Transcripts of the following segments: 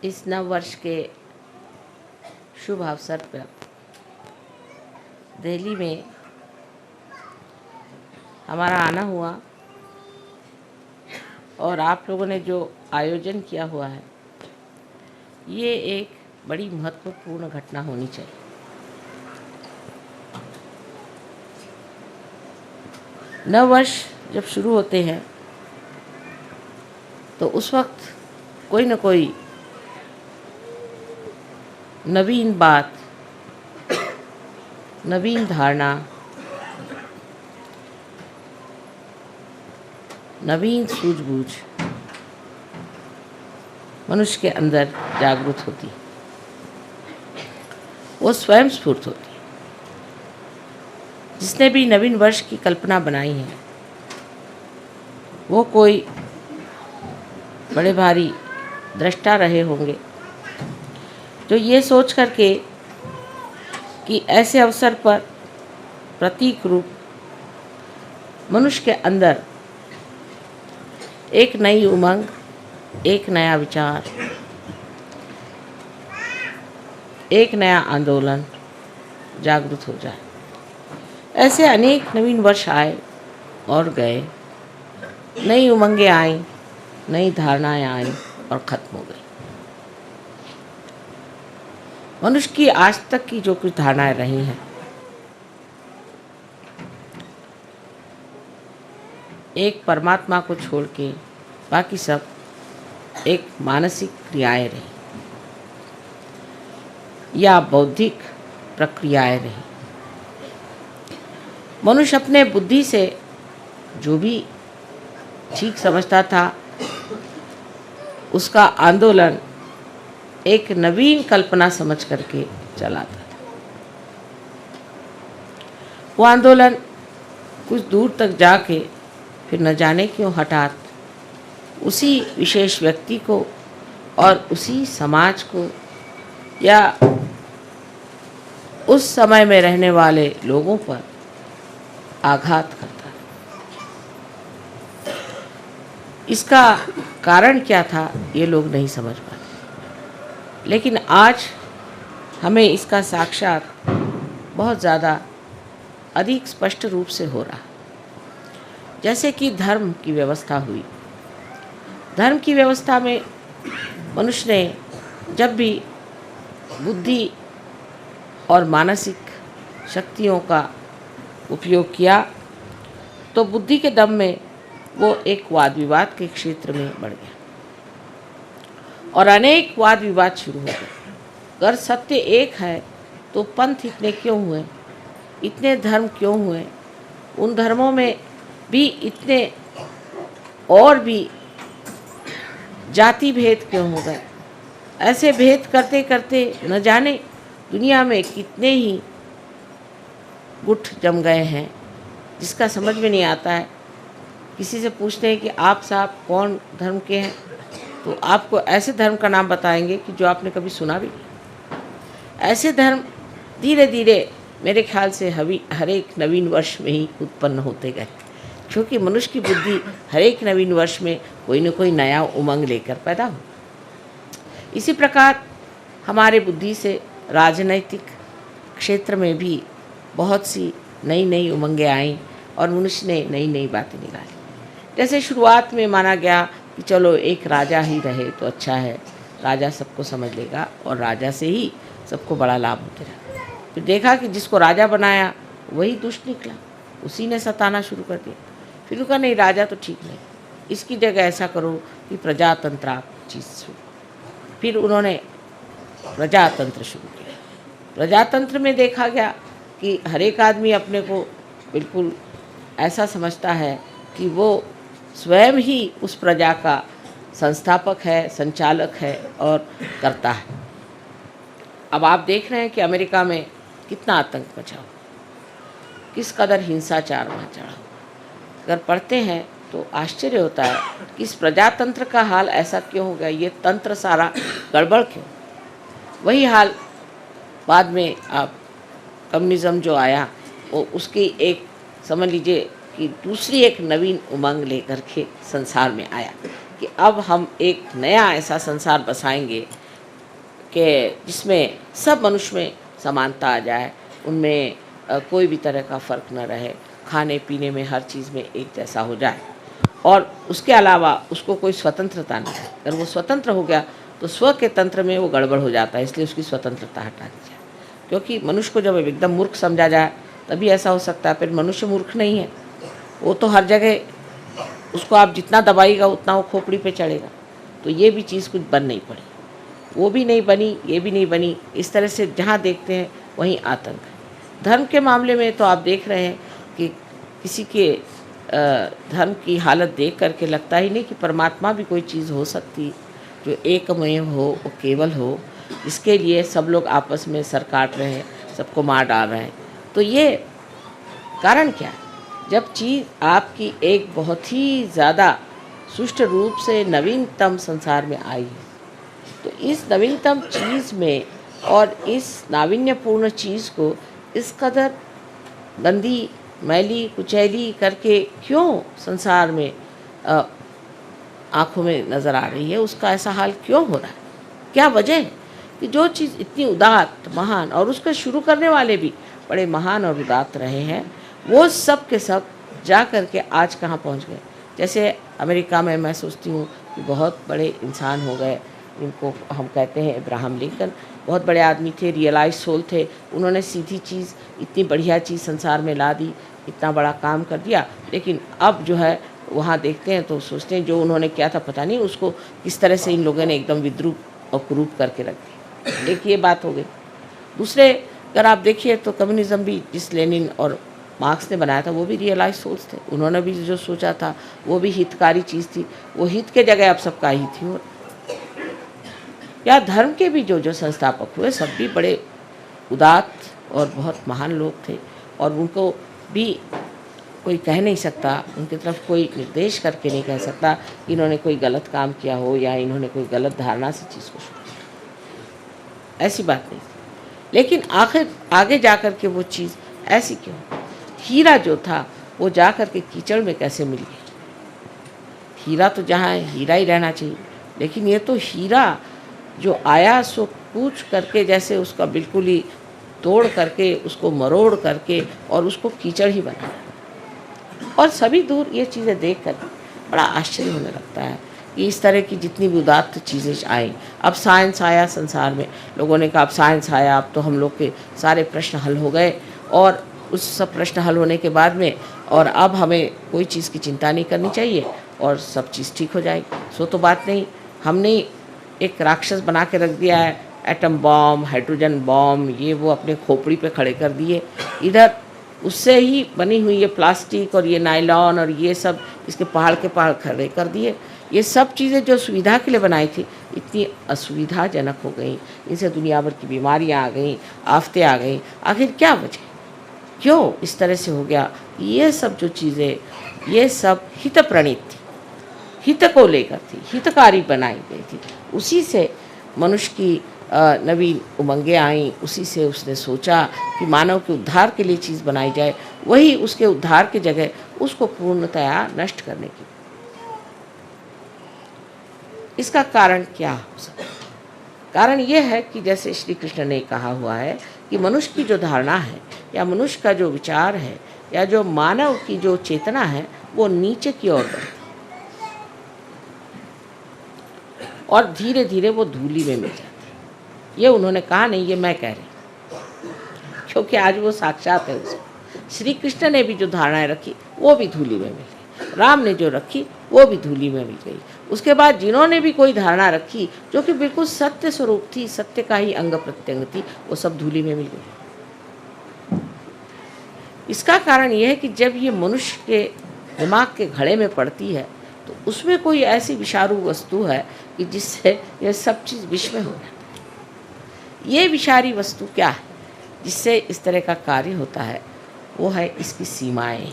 इस नव वर्ष के शुभ अवसर पर दिल्ली में हमारा आना हुआ और आप लोगों ने जो आयोजन किया हुआ है ये एक बड़ी महत्वपूर्ण घटना होनी चाहिए। नव वर्ष जब शुरू होते हैं तो उस वक्त कोई न कोई नवीन बात, नवीन धारणा, नवीन सूझबूझ मनुष्य के अंदर जागृत होती है। वो स्वयं स्फूर्त होती है। जिसने भी नवीन वर्ष की कल्पना बनाई है वो कोई बड़े भारी दृष्टा रहे होंगे जो ये सोच करके कि ऐसे अवसर पर प्रतीक रूप मनुष्य के अंदर एक नई उमंग, एक नया विचार, एक नया आंदोलन जागृत हो जाए। ऐसे अनेक नवीन वर्ष आए और गए, नई उमंगें आईं, नई धारणाएं आईं और ख़त्म हो गई। मनुष्य की आज तक की जो कुछ धारणाएं रही हैं, एक परमात्मा को छोड़ के बाकी सब एक मानसिक क्रियाएं रही या बौद्धिक प्रक्रियाएं रही। मनुष्य अपने बुद्धि से जो भी ठीक समझता था उसका आंदोलन एक नवीन कल्पना समझ करके चलाता था। वो आंदोलन कुछ दूर तक जाके फिर न जाने क्यों हठात उसी विशेष व्यक्ति को और उसी समाज को या उस समय में रहने वाले लोगों पर आघात करता है। इसका कारण क्या था ये लोग नहीं समझ पाते, लेकिन आज हमें इसका साक्षात बहुत ज़्यादा अधिक स्पष्ट रूप से हो रहा है। जैसे कि धर्म की व्यवस्था हुई। धर्म की व्यवस्था में मनुष्य ने जब भी बुद्धि और मानसिक शक्तियों का उपयोग किया तो बुद्धि के दम में वो एक वाद विवाद के क्षेत्र में बढ़ गया और अनेक वाद विवाद शुरू हो गए। अगर सत्य एक है तो पंथ इतने क्यों हुए, इतने धर्म क्यों हुए, उन धर्मों में भी इतने और भी जाति भेद क्यों हो गए। ऐसे भेद करते करते न जाने दुनिया में कितने ही गुट जम गए हैं जिसका समझ में नहीं आता है। किसी से पूछते हैं कि आप साहब कौन धर्म के हैं तो आपको ऐसे धर्म का नाम बताएंगे कि जो आपने कभी सुना भी नहीं। ऐसे धर्म धीरे धीरे मेरे ख्याल से हर एक नवीन वर्ष में ही उत्पन्न होते गए, क्योंकि मनुष्य की बुद्धि हर एक नवीन वर्ष में कोई न कोई नया उमंग लेकर पैदा हो। इसी प्रकार हमारे बुद्धि से राजनैतिक क्षेत्र में भी बहुत सी नई नई उमंगें आईं और मनुष्य ने नई नई बातें निकाली। जैसे शुरुआत में माना गया कि चलो एक राजा ही रहे तो अच्छा है, राजा सबको समझ लेगा और राजा से ही सबको बड़ा लाभ होते रहा। फिर देखा कि जिसको राजा बनाया वही दुष्ट निकला, उसी ने सताना शुरू कर दिया। फिर कहा नहीं, राजा तो ठीक नहीं, इसकी जगह ऐसा करो कि प्रजातंत्र आप चीज़ शुरू। फिर उन्होंने प्रजातंत्र शुरू किया। प्रजातंत्र में देखा गया कि हर एक आदमी अपने को बिल्कुल ऐसा समझता है कि वो स्वयं ही उस प्रजा का संस्थापक है, संचालक है और करता है। अब आप देख रहे हैं कि अमेरिका में कितना आतंक मचा हुआ, किस कदर हिंसाचार वहाँ चढ़ा हुआ। अगर पढ़ते हैं तो आश्चर्य होता है कि इस प्रजातंत्र का हाल ऐसा क्यों हो गया, ये तंत्र सारा गड़बड़ क्यों। वही हाल बाद में आप कम्युनिज़्म जो आया वो उसकी एक समझ लीजिए कि दूसरी एक नवीन उमंग लेकर के संसार में आया कि अब हम एक नया ऐसा संसार बसाएंगे जिसमें सब मनुष्य में समानता आ जाए, उनमें कोई भी तरह का फ़र्क न रहे, खाने पीने में हर चीज़ में एक जैसा हो जाए, और उसके अलावा उसको कोई स्वतंत्रता नहीं है। अगर वो स्वतंत्र हो गया तो स्व के तंत्र में वो गड़बड़ हो जाता है, इसलिए उसकी स्वतंत्रता हटा दी जाए। क्योंकि मनुष्य को जब एकदम मूर्ख समझा जाए तभी ऐसा हो सकता है। फिर मनुष्य मूर्ख नहीं है, वो तो हर जगह, उसको आप जितना दबाइएगा उतना वो खोपड़ी पे चढ़ेगा। तो ये भी चीज़ कुछ बन नहीं पड़ी, वो भी नहीं बनी, ये भी नहीं बनी। इस तरह से जहाँ देखते हैं वहीं आतंक है। धर्म के मामले में तो आप देख रहे हैं कि किसी के धर्म की हालत देख करके लगता ही नहीं कि परमात्मा भी कोई चीज़ हो सकती जो एकमेव हो, वो केवल हो, इसके लिए सब लोग आपस में सर काट रहे हैं, सबको मार डाल रहे हैं। तो ये कारण क्या है? जब चीज़ आपकी एक बहुत ही ज़्यादा सुष्ठु रूप से नवीनतम संसार में आई है, तो इस नवीनतम चीज़ में और इस नावीन्यपूर्ण चीज़ को इस कदर गंदी, मैली, कुचैली करके क्यों संसार में आँखों में नज़र आ रही है, उसका ऐसा हाल क्यों हो रहा है? क्या वजह है कि जो चीज़ इतनी उदात्त, महान, और उसके शुरू करने वाले भी बड़े महान और उदात्त रहे हैं, वो सब के सब जा कर के आज कहाँ पहुँच गए? जैसे अमेरिका में मैं सोचती हूँ कि बहुत बड़े इंसान हो गए, इनको हम कहते हैं अब्राहम लिंकन। बहुत बड़े आदमी थे, रियलाइज सोल थे, उन्होंने सीधी चीज़, इतनी बढ़िया चीज़ संसार में ला दी, इतना बड़ा काम कर दिया। लेकिन अब जो है वहाँ देखते हैं तो सोचते हैं जो उन्होंने किया था पता नहीं उसको किस तरह से इन लोगों ने एकदम विद्रूप और कुरूप करके रख दिया। एक ये बात हो गई। दूसरे अगर आप देखिए तो कम्युनिज़्म भी जिस लेनिन और मार्क्स ने बनाया था वो भी रियलाइज सोच थे, उन्होंने भी जो सोचा था वो भी हितकारी चीज़ थी, वो हित के जगह अब सबका ही थी। और या धर्म के भी जो संस्थापक हुए सब भी बड़े उदात्त और बहुत महान लोग थे, और उनको भी कोई कह नहीं सकता, उनकी तरफ कोई निर्देश करके नहीं कह सकता कि इन्होंने कोई गलत काम किया हो या इन्होंने कोई गलत धारणा से चीज़ को सोचा, ऐसी बात नहीं। लेकिन आखिर आगे जा कर के वो चीज़ ऐसी क्यों? हीरा जो था वो जा कर के कीचड़ में कैसे मिल गया? हीरा तो जहाँ है हीरा ही रहना चाहिए, लेकिन ये तो हीरा जो आया सो कूच करके, जैसे उसका बिल्कुल ही तोड़ करके, उसको मरोड़ करके और उसको कीचड़ ही बनाया। और सभी दूर ये चीज़ें देखकर बड़ा आश्चर्य होने लगता है कि इस तरह की जितनी भी उदात्त चीज़ें आई। अब साइंस आया संसार में, लोगों ने कहा अब साइंस आया, अब तो हम लोग के सारे प्रश्न हल हो गए, और उस सब प्रश्न हल होने के बाद में और अब हमें कोई चीज़ की चिंता नहीं करनी चाहिए और सब चीज़ ठीक हो जाएगी। सो तो बात नहीं, हमने एक राक्षस बना के रख दिया है, एटम बॉम्ब, हाइड्रोजन बॉम्ब, ये वो अपने खोपड़ी पे खड़े कर दिए। इधर उससे ही बनी हुई ये प्लास्टिक और ये नायलॉन और ये सब इसके पहाड़ के पहाड़ खड़े कर दिए। ये सब चीज़ें जो सुविधा के लिए बनाई थी इतनी असुविधाजनक हो गई, इनसे दुनिया भर की बीमारियां आ गई, आफतें आ गई। आखिर क्या वजह, क्यों इस तरह से हो गया? ये सब जो चीज़ें, ये सब हित प्रणीत थी, हित को लेकर थी, हितकारी बनाई गई थी। उसी से मनुष्य की नवीन उमंगें आईं, उसी से उसने सोचा कि मानव के उद्धार के लिए चीज़ बनाई जाए, वही उसके उद्धार की जगह उसको पूर्णतया नष्ट करने की। इसका कारण क्या हो सकता है? कारण यह है कि जैसे श्री कृष्ण ने कहा हुआ है कि मनुष्य की जो धारणा है या मनुष्य का जो विचार है या जो मानव की जो चेतना है वो नीचे की ओर बढ़ती और धीरे धीरे वो धूली में मिल जाती है। ये उन्होंने कहा नहीं, ये मैं कह रही, क्योंकि आज वो साक्षात है उसको। श्री कृष्ण ने भी जो धारणाएं रखी वो भी धूली में मिल गई, राम ने जो रखी वो भी धूली में मिल गई। उसके बाद जिन्होंने भी कोई धारणा रखी जो कि बिल्कुल सत्य स्वरूप थी, सत्य का ही अंग प्रत्यंग थी, वो सब धूली में मिल गई। इसका कारण यह है कि जब ये मनुष्य के दिमाग के घड़े में पड़ती है तो उसमें कोई ऐसी विषारू वस्तु है कि जिससे यह सब चीज़ विष में हो जाती है। ये विषारी वस्तु क्या है जिससे इस तरह का कार्य होता है? वो है इसकी सीमाएं।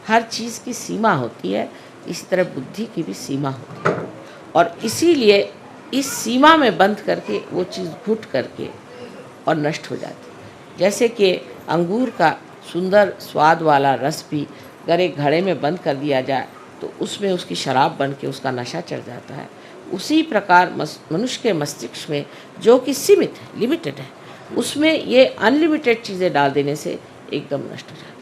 हर चीज़ की सीमा होती है, इसी तरह बुद्धि की भी सीमा होती है, और इसीलिए इस सीमा में बंद करके वो चीज़ घुट करके और नष्ट हो जाती है। जैसे कि अंगूर का सुंदर स्वाद वाला रस भी अगर एक घड़े में बंद कर दिया जाए तो उसमें उसकी शराब बन के उसका नशा चढ़ जाता है। उसी प्रकार मनुष्य के मस्तिष्क में जो कि सीमित है, लिमिटेड है, उसमें ये अनलिमिटेड चीज़ें डाल देने से एकदम नष्ट हो जाती है।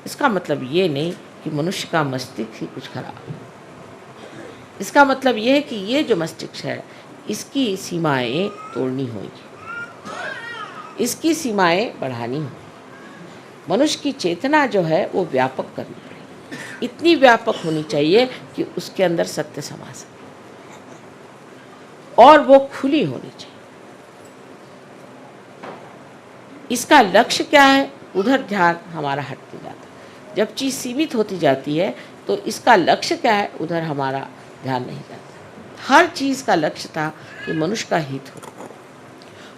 इसका मतलब ये नहीं कि मनुष्य का मस्तिष्क ही कुछ खराब है। इसका मतलब ये है कि ये जो मस्तिष्क है इसकी सीमाएं तोड़नी होगी, इसकी सीमाएं बढ़ानी होगी। मनुष्य की चेतना जो है वो व्यापक करनी पड़ेगी, इतनी व्यापक होनी चाहिए कि उसके अंदर सत्य समा सके और वो खुली होनी चाहिए। इसका लक्ष्य क्या है? उधर ध्यान हमारा हटते जाता है। जब चीज़ सीमित होती जाती है तो इसका लक्ष्य क्या है? उधर हमारा ध्यान नहीं जाता। हर चीज़ का लक्ष्य था कि मनुष्य का हित हो।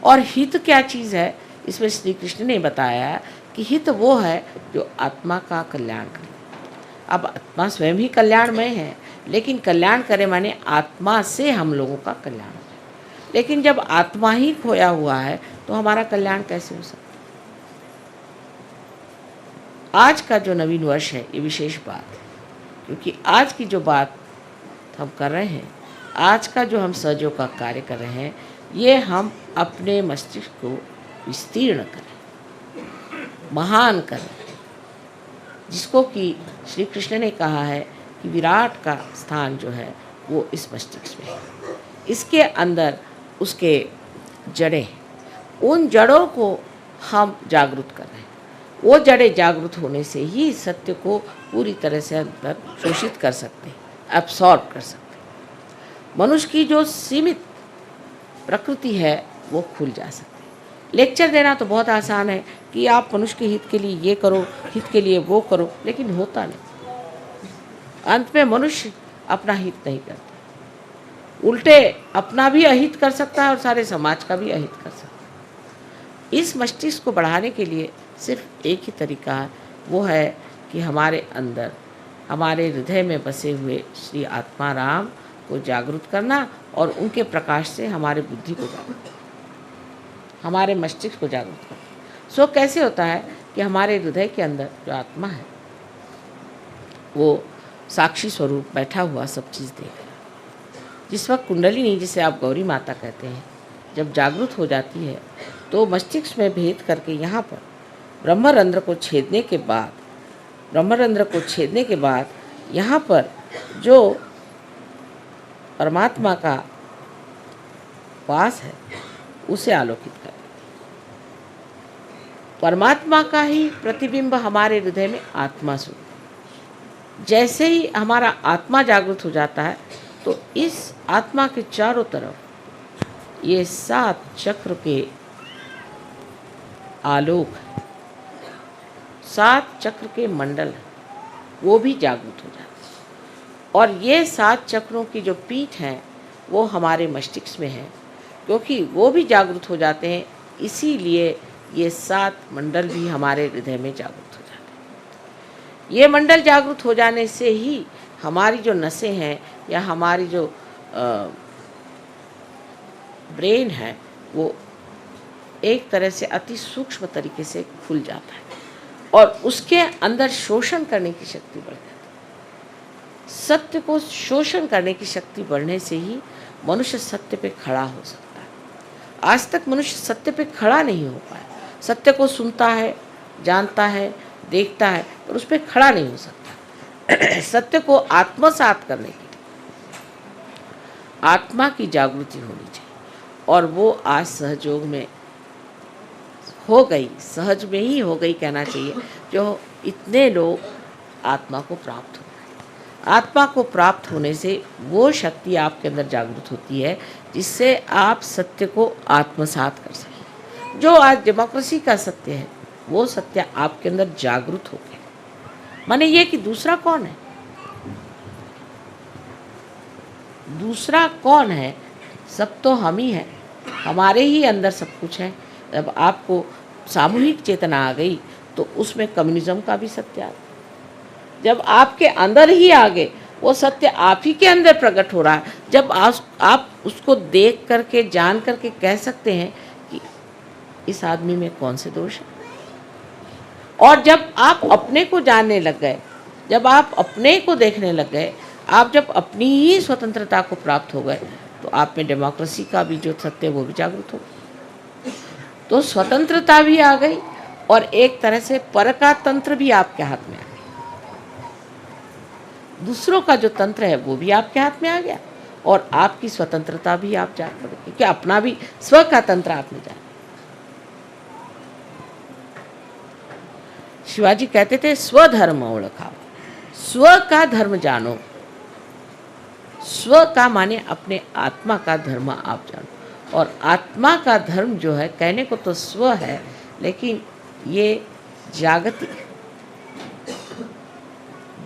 और हित क्या चीज़ है? इसमें श्री कृष्ण ने बताया कि हित वो है जो आत्मा का कल्याण करे। अब आत्मा स्वयं ही कल्याणमय है, लेकिन कल्याण करे माने आत्मा से हम लोगों का कल्याण हो जाए। लेकिन जब आत्मा ही खोया हुआ है तो हमारा कल्याण कैसे हो सकता? आज का जो नवीन वर्ष है ये विशेष बात है, क्योंकि आज की जो बात हम कर रहे हैं, आज का जो हम सहयोग का कार्य कर रहे हैं, ये हम अपने मस्तिष्क को विस्तीर्ण करें, महान करें, जिसको कि श्री कृष्ण ने कहा है कि विराट का स्थान जो है वो इस मस्तिष्क में है। इसके अंदर उसके जड़ें हैं, उन जड़ों को हम जागृत कर रहे हैं। वो जड़ें जागृत होने से ही सत्य को पूरी तरह से अंदर शोषित कर सकते हैं, एब्सॉर्ब कर सकते हैं। मनुष्य की जो सीमित प्रकृति है वो खुल जा सकती है। लेक्चर देना तो बहुत आसान है कि आप मनुष्य के हित के लिए ये करो, हित के लिए वो करो, लेकिन होता नहीं। अंत में मनुष्य अपना हित नहीं करता, उल्टे अपना भी अहित कर सकता है और सारे समाज का भी अहित कर सकता है। इस मस्तिष्क को बढ़ाने के लिए सिर्फ एक ही तरीका है, वो है कि हमारे अंदर, हमारे हृदय में बसे हुए श्री आत्मा राम को जागृत करना और उनके प्रकाश से हमारे बुद्धि को जागृत, हमारे मस्तिष्क को जागृत करना। सो कैसे होता है कि हमारे हृदय के अंदर जो आत्मा है वो साक्षी स्वरूप बैठा हुआ सब चीज़ देख रहा है। जिस वक्त कुंडलिनी, जिसे आप गौरी माता कहते हैं, जब जागृत हो जाती है तो मस्तिष्क में भेद करके यहाँ पर ब्रह्मरंध्र को छेदने के बाद यहाँ पर जो परमात्मा का वास है उसे आलोकित कर देती है। परमात्मा का ही प्रतिबिंब हमारे हृदय में आत्मा स्वरूप। जैसे ही हमारा आत्मा जागृत हो जाता है तो इस आत्मा के चारों तरफ ये 7 चक्र के आलोक है, 7 चक्र के मंडल है, वो भी जागृत हो जाते हैं। और ये 7 चक्रों की जो पीठ है वो हमारे मस्तिष्क में है, क्योंकि वो भी जागृत हो जाते हैं, इसीलिए ये 7 मंडल भी हमारे हृदय में जागृत हो जाते हैं। ये मंडल जागृत हो जाने से ही हमारी जो नसें हैं या हमारी जो ब्रेन है वो एक तरह से अति सूक्ष्म तरीके से खुल जाता है और उसके अंदर शोषण करने की शक्ति बढ़ जाती है। सत्य को शोषण करने की शक्ति बढ़ने से ही मनुष्य सत्य पे खड़ा हो सकता है। आज तक मनुष्य सत्य पे खड़ा नहीं हो पाया। सत्य को सुनता है, जानता है, देखता है, पर उस पर खड़ा नहीं हो सकता। सत्य को आत्मसात करने के लिए आत्मा की जागृति होनी चाहिए, और वो आज सहयोग में हो गई, सहज में ही हो गई कहना चाहिए, जो इतने लोग आत्मा को प्राप्त हो गए। आत्मा को प्राप्त होने से वो शक्ति आपके अंदर जागृत होती है जिससे आप सत्य को आत्मसात कर सकें। जो आज डेमोक्रेसी का सत्य है वो सत्य आपके अंदर जागृत हो गया। माने ये कि दूसरा कौन है? दूसरा कौन है? सब तो हम ही हैं, हमारे ही अंदर सब कुछ है। जब आपको सामूहिक चेतना आ गई तो उसमें कम्युनिज्म का भी सत्य आ गया। जब आपके अंदर ही आ गए, वो सत्य आप ही के अंदर प्रकट हो रहा है। जब आप उसको देख करके, जान करके कह सकते हैं कि इस आदमी में कौन से दोष है। और जब आप अपने को जानने लग गए, जब आप अपने को देखने लग गए, आप जब अपनी ही स्वतंत्रता को प्राप्त हो गए, तो आप में डेमोक्रेसी का भी जो सत्य है वो भी जागृत हो। तो स्वतंत्रता भी आ गई और एक तरह से पर का तंत्र भी आपके हाथ में आ गया। दूसरों का जो तंत्र है वो भी आपके हाथ में आ गया और आपकी स्वतंत्रता भी आप जान पड़े, क्योंकि अपना भी स्व का तंत्र आपने जाना। शिवाजी कहते थे स्वधर्म ओळखावा, स्व का धर्म जानो। स्व का माने अपने आत्मा का धर्म आप जानो। और आत्मा का धर्म जो है, कहने को तो स्व है, लेकिन ये जागतिक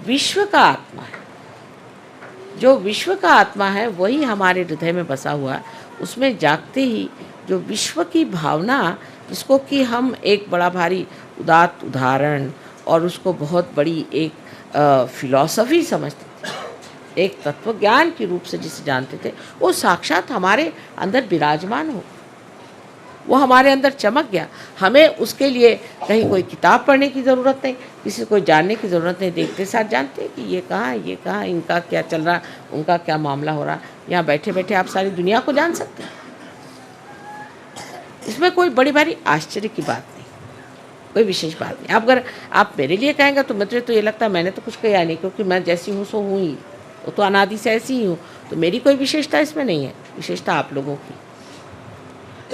विश्व का आत्मा है। जो विश्व का आत्मा है वही हमारे हृदय में बसा हुआ है। उसमें जागते ही जो विश्व की भावना, जिसको कि हम एक बड़ा भारी उदात्त उदाहरण और उसको बहुत बड़ी एक फिलॉसफी समझते थे, एक तत्व ज्ञान के रूप से जिसे जानते थे, वो साक्षात हमारे अंदर विराजमान हो, वो हमारे अंदर चमक गया। हमें उसके लिए कहीं कोई किताब पढ़ने की ज़रूरत नहीं, किसी को जानने की ज़रूरत नहीं। देखते साथ जानते हैं कि ये कहाँ है, ये कहाँ, इनका क्या चल रहा, उनका क्या मामला हो रहा। यहाँ बैठे बैठे आप सारी दुनिया को जान सकते हैं। इसमें कोई बड़ी भारी आश्चर्य की बात नहीं, कोई विशेष बात नहीं। अब अगर आप मेरे लिए कहेंगे तो मुझे तो ये लगता है मैंने तो कुछ कहा नहीं, क्योंकि मैं जैसी हूँ सो हूँ ही, वो तो अनादि से ऐसी ही हूँ। तो मेरी कोई विशेषता इसमें नहीं है, विशेषता आप लोगों की,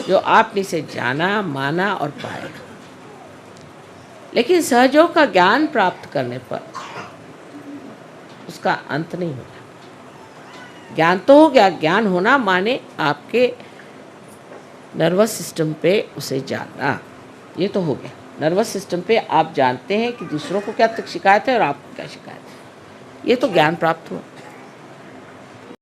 जो आपने इसे जाना, माना और पाया। लेकिन सहयोग का ज्ञान प्राप्त करने पर उसका अंत नहीं होता। ज्ञान तो हो गया, ज्ञान होना माने आपके नर्वस सिस्टम पे उसे जानना, ये तो हो गया। नर्वस सिस्टम पे आप जानते हैं कि दूसरों को क्या शिकायत है और आपको क्या शिकायत है, ये तो ज्ञान प्राप्त हुआ।